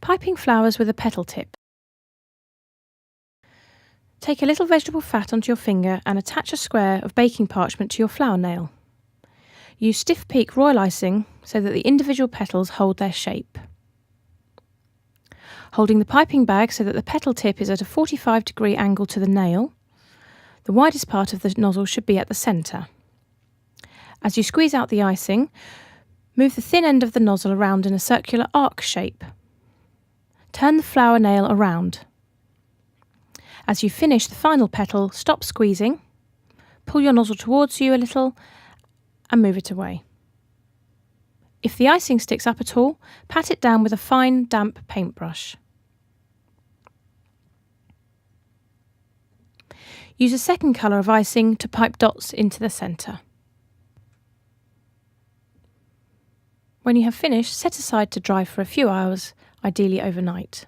Piping flowers with a petal tip. Take a little vegetable fat onto your finger and attach a square of baking parchment to your flower nail. Use stiff peak royal icing so that the individual petals hold their shape. Holding the piping bag so that the petal tip is at a 45-degree angle to the nail, the widest part of the nozzle should be at the centre. As you squeeze out the icing, move the thin end of the nozzle around in a circular arc shape. Turn the flower nail around. As you finish the final petal, stop squeezing, pull your nozzle towards you a little and move it away. If the icing sticks up at all, pat it down with a fine, damp paintbrush. Use a second colour of icing to pipe dots into the centre. When you have finished, set aside to dry for a few hours, ideally overnight.